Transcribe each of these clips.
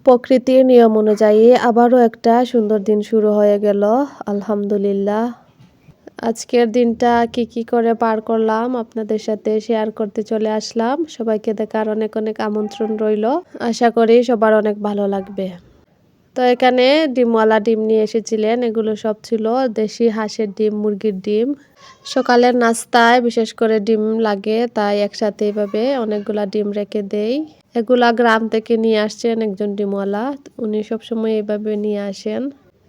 প্রকৃতির নিয়ম অনুযায়ী আবারও একটা সুন্দর দিন শুরু হয়ে গেল। আলহামদুলিল্লাহ। আজকের দিনটা কি করে পার করলাম আপনাদের সাথে শেয়ার করতে চলে আসলাম। সবাইকে দেখার অনেক অনেক আমন্ত্রণ রইল। আশা করি সবার অনেক ভালো লাগবে। তো এখানে ডিমওয়ালা ডিম নিয়ে এসেছিলেন। এগুলো সব ছিল দেশি হাঁসের ডিম, মুরগির ডিম। সকালের নাস্তায় বিশেষ করে ডিম লাগে, তাই একসাথে এভাবে অনেকগুলা ডিম রেখে দেই। এগুলা গ্রাম থেকে নিয়ে আসছেন একজন ডিমওয়ালা। উনি সবসময় এইভাবে নিয়ে আসেন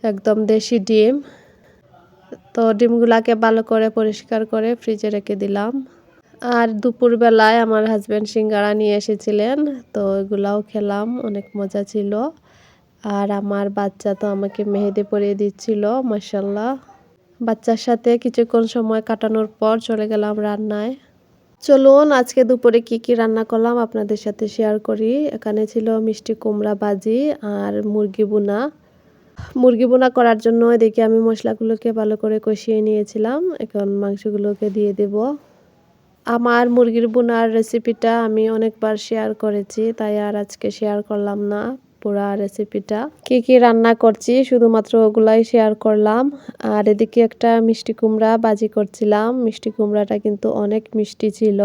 একদম দেশি ডিম। তো ডিমগুলাকে ভালো করে পরিষ্কার করে ফ্রিজে রেখে দিলাম। আর দুপুরবেলায় আমার হাজব্যান্ড সিঙ্গারা নিয়ে এসেছিলেন, তো এগুলাও খেলাম, অনেক মজা ছিল। আর আমার বাচ্চা তো আমাকে মেহেদি পরিয়ে দিচ্ছিল, মাশাআল্লাহ। বাচ্চার সাথে কিছুক্ষণ সময় কাটানোর পর চলে গেলাম রান্নায়। চলুন আজকে দুপুরে কি রান্না করলাম আপনাদের সাথে শেয়ার করি। এখানে ছিল মিষ্টি কুমড়া ভাজি আর মুরগি বোনা। মুরগি বোনা করার জন্য এদিকে আমি মশলাগুলোকে ভালো করে কষিয়ে নিয়েছিলাম। এখন মাংসগুলোকে দিয়ে দেব। আমার মুরগির বোনার রেসিপিটা আমি অনেকবার শেয়ার করেছি, তাই আর আজকে শেয়ার করলাম না পুরা রেসিপিটা। কি রান্না করছি শুধুমাত্র ওগুলাই শেয়ার করলাম। আর এদিকে একটা মিষ্টি কুমড়া ভাজি করছিলাম। মিষ্টি কুমড়াটা কিন্তু অনেক মিষ্টি ছিল।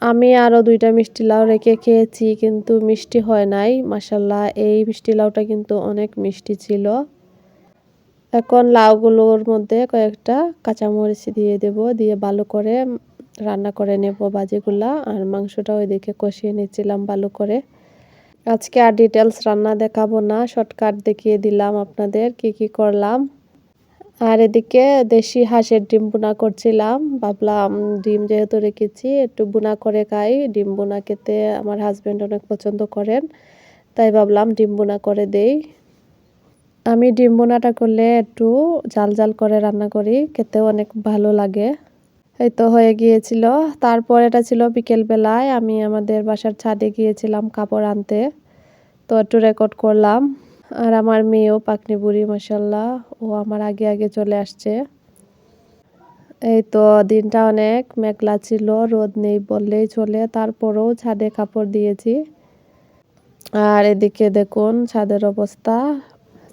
আমি আরও 2টা মিষ্টি লাউ রেখে খেয়েছি, কিন্তু মিষ্টি হয় নাই। মাশাআল্লাহ, এই মিষ্টি লাউটা কিন্তু অনেক মিষ্টি ছিল। এখন লাউগুলোর মধ্যে কয়েকটা কাঁচামরিচ দিয়ে দেব, দিয়ে ভালো করে রান্না করে নেব ভাজিগুলা। আর মাংসটা ওইদিকে কষিয়ে নিচ্ছিলাম ভালো করে। আজকে আর ডিটেলস রান্না দেখাবো না, শর্টকাট দেখিয়ে দিলাম আপনাদের কি করলাম। আর এদিকে দেশি হাঁসের ডিম বোনা করছিলাম। ভাবলাম ডিম যেহেতু রেখেছি একটু বোনা করে খাই। ডিম বোনা খেতে আমার হাজব্যান্ড অনেক পছন্দ করেন, তাই ভাবলাম ডিম বোনা করে দেই। আমি ডিম বোনাটা করলে একটু ঝাল করে রান্না করি, খেতেও অনেক ভালো লাগে। এই তো হয়ে গিয়েছিল। তারপর এটা ছিল বিকেলবেলায়, আমি আমাদের বাসার ছাদে গিয়েছিলাম কাপড় আনতে, তো একটু রেকর্ড করলাম। আর আমার মেয়েও পাকনি বুড়ি, মাশাআল্লাহ, ও আমার আগে চলে আসছে। এই তো দিনটা অনেক মেঘলা ছিল, রোদ নেই বললেই চলে, তারপরেও ছাদে কাপড় দিয়েছি। আর এদিকে দেখুন ছাদের অবস্থা।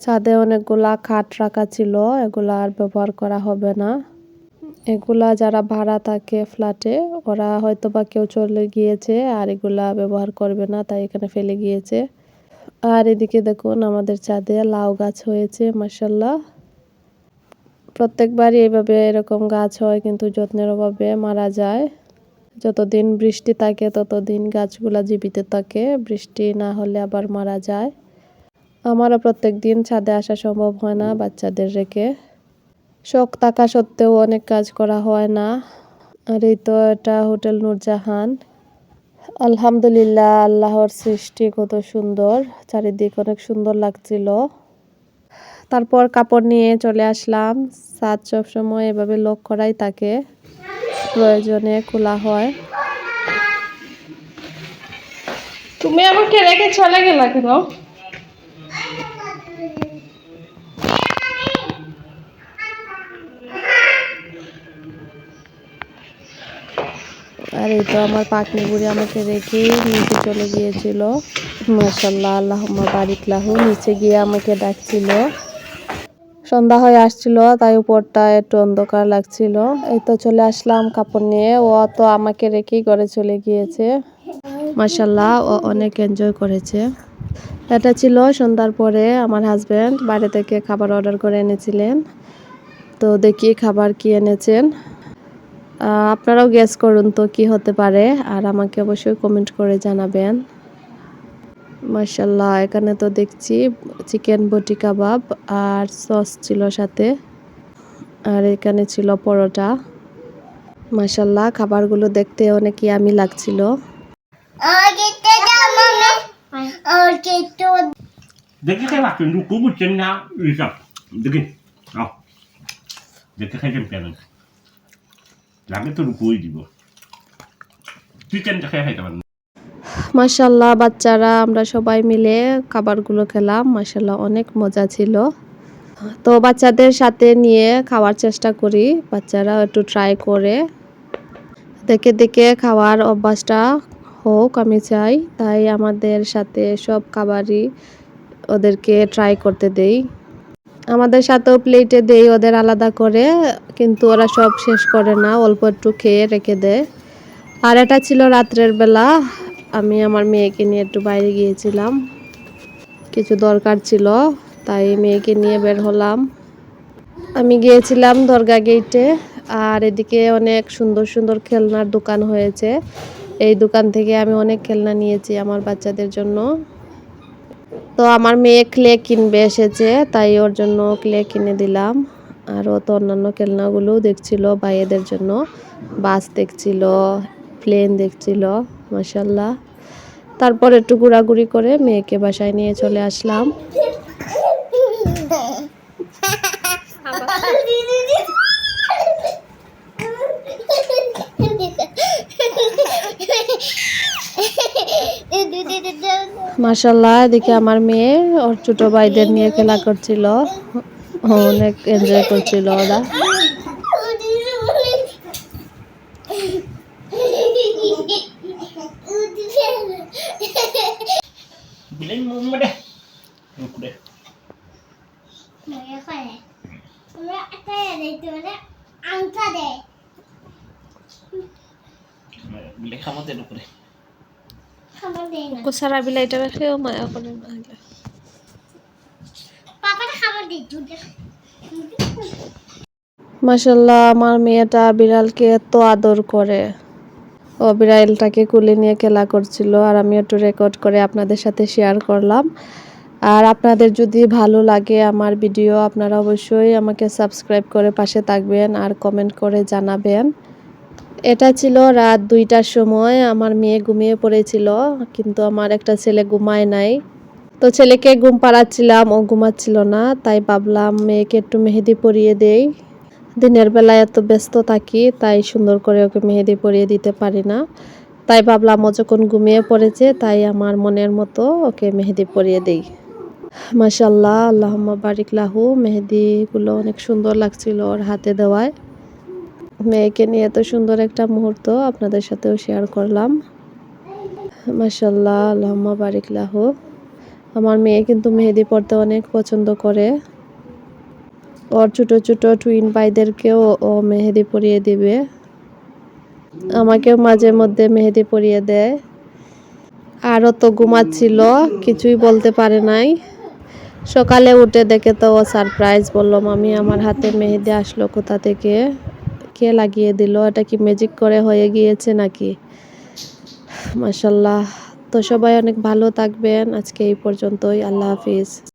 ছাদে অনেকগুলা খাট রাখা ছিল, এগুলা আর ব্যবহার করা হবে না। এগুলা যারা ভাড়া থাকে ফ্ল্যাটে, ওরা হয়তো বা কেউ চলে গিয়েছে আর এগুলা ব্যবহার করবে না, তাই এখানে ফেলে গিয়েছে। আর এদিকে দেখুন আমাদের ছাদে লাউ গাছ হয়েছে, মাশাআল্লাহ। প্রত্যেকবারই এইভাবে এরকম গাছ হয়, কিন্তু যত্নের অভাবে মারা যায়। যতদিন বৃষ্টি থাকে ততদিন গাছগুলা জীবিত থাকে, বৃষ্টি না হলে আবার মারা যায়। আমারও প্রত্যেক দিন ছাদে আসা সম্ভব হয় না বাচ্চাদের রেখে। শখ থাকা সত্ত্বেও অনেক কাজ করা হয় না। আর এই তো এটা হোটেল নূরজাহান। আলহামদুলিল্লাহ, আল্লাহর সৃষ্টি কত সুন্দর, চারিদিক অনেক সুন্দর লাগছিল। তারপর কাপড় নিয়ে চলে আসলাম। ছাদ সবসময় এভাবে লক করাই থাকে, প্রয়োজনে খোলা হয়। তুমি আমাকে রেখে চলে গেলা কেন? আর এই তো আমার পাকনি বুড়ি আমাকে রেখে নিচে চলে গিয়েছিল। মাশাআল্লাহ, আল্লাহুম্মা বারিক লাহু। নিচে গিয়ে আমাকে ডাকছিল। সন্ধ্যা হয়ে আসছিল, তাই উপরটা একটু অন্ধকার লাগছিল। এই তো চলে আসলাম কাপড় নিয়ে। ও তো আমাকে রেখেই ঘরে চলে গিয়েছে। মাশাআল্লাহ, ও অনেক এনজয় করেছে। এটা ছিল সন্ধ্যার পরে। আমার হাজব্যান্ড বাইরে থেকে খাবার অর্ডার করে এনেছিলেন, তো দেখি খাবার কি এনেছেন। আপনারাও গেস করুন তো কি হতে পারে, আর আমাকে অবশ্যই কমেন্ট করে জানাবেন। মাশাআল্লাহ, এখানে তো দেখছি চিকেন বটি কাবাব আর সস ছিল সাথে। আর এখানে ছিল পরোটা। মাশাআল্লাহ, খাবারগুলো দেখতে অনেক ইয়ামি লাগছিল। দেখে খাই বাকি লুকু বুঝছেন না এইসব দেখি দেখে খাইছেন কেন লাগে তো লুকুই দিব চিকেনটা খেয়ে খাইতে পারেন। মাশাআল্লাহ, বাচ্চারা আমরা সবাই মিলে খাবারগুলো খেলাম। মাশাআল্লাহ, অনেক মজা ছিল। তো বাচ্চাদের সাথে নিয়ে খাওয়ার চেষ্টা করি, বাচ্চারা একটু ট্রাই করে। দেখে খাওয়ার অভ্যাসটা হোক আমি চাই, তাই আমাদের সাথে সব খাবারই ওদেরকে ট্রাই করতে দেই। আমাদের সাথেও প্লেটে দেই ওদের আলাদা করে, কিন্তু ওরা সব শেষ করে না, অল্প একটু খেয়ে রেখে দেয়। আর এটা ছিল রাত্রের বেলা, আমি আমার মেয়েকে নিয়ে একটু বাইরে গিয়েছিলাম, কিছু দরকার ছিল, তাই মেয়েকে নিয়ে বের হলাম। আমি গিয়েছিলাম দরগা গেটে, আর এদিকে অনেক সুন্দর সুন্দর খেলনার দোকান হয়েছে। এই দোকান থেকে আমি অনেক খেলনা নিয়েছি আমার বাচ্চাদের জন্য। তো আমার মেয়ে ক্লে কিনবে এসেছে, তাই ওর জন্য ক্লে কিনে দিলাম। আর ও তো অন্যান্য খেলনাগুলোও দেখছিল ভাইয়েদের জন্য, বাস দেখছিল, প্লেন দেখছিল, মাশাল্লাহ। তারপর একটু ঘোরাঘুরি করে মেয়েকে বাসায় নিয়ে চলে আসলাম। মাশাল্লাহ, এদিকে আমার মেয়ে ওর ছোট ভাইদের নিয়ে খেলা করছিল, অনেক এনজয় করছিল ওরা। Bilhin mo mo deh. Ruko deh. Bilhin kamu deh ruko deh. সারা বিলাইটা রেখেও মায়া করে না। মাশাল্লাহ, আমার মেয়েটা বিড়ালকে এত আদর করে। ও বিড়ালটাকে কুলে নিয়ে খেলা করছিল, আর আমি একটু রেকর্ড করে আপনাদের সাথে শেয়ার করলাম। আর আপনাদের যদি ভালো লাগে আমার ভিডিও, আপনারা অবশ্যই আমাকে সাবস্ক্রাইব করে পাশে থাকবেন আর কমেন্ট করে জানাবেন। এটা ছিল রাত 2টার সময়, আমার মেয়ে ঘুমিয়ে পড়েছিল, কিন্তু আমার একটা ছেলে ঘুমায় নাই। তো ছেলেকে ঘুম পাড়াচ্ছিলাম, ও ঘুমাচ্ছিল না, তাই ভাবলাম মেয়েকে একটু মেহেদি পরিয়ে দেই। দিনের বেলায় এত ব্যস্ত থাকি, তাই সুন্দর করে ওকে মেহেদি পরিয়ে দিতে পারি না। তাই ভাবলাম ও যখন ঘুমিয়ে পড়েছে, তাই আমার মনের মতো ওকে মেহেদি পরিয়ে দেই। মাশাল্লাহ, আল্লাহুম্মা বারিক লাহু, মেহেদিগুলো অনেক সুন্দর লাগছিল ওর হাতে দেওয়ায়। মেয়েকে নিয়ে এত সুন্দর একটা মুহূর্ত আপনাদের সাথেও শেয়ার করলাম। মাশাল্লাহ, আল্লাহুম্মা বারিক লাহু। আমার মেয়ে কিন্তু মেহেদি পরতে অনেক পছন্দ করে। ওর ছোট ছোট টুইন ভাইদেরকেও ও মেহেদি পরিয়ে দিবে, আমাকেও মাঝে মধ্যে মেহেদি পরিয়ে দেয়। আরও তো ঘুমাচ্ছিল, কিছুই বলতে পারে নাই। সকালে উঠে দেখে তো ও সারপ্রাইজ, বললো মামি আমার হাতে মেহেদি আসলো কোথা থেকে, কে লাগিয়ে দিল, এটা কি ম্যাজিক করে হয়ে গিয়েছে নাকি। মাশাল্লাহ। তো সবাই অনেক ভালো থাকবেন, আজকে এই পর্যন্তই, আল্লাহ হাফিজ।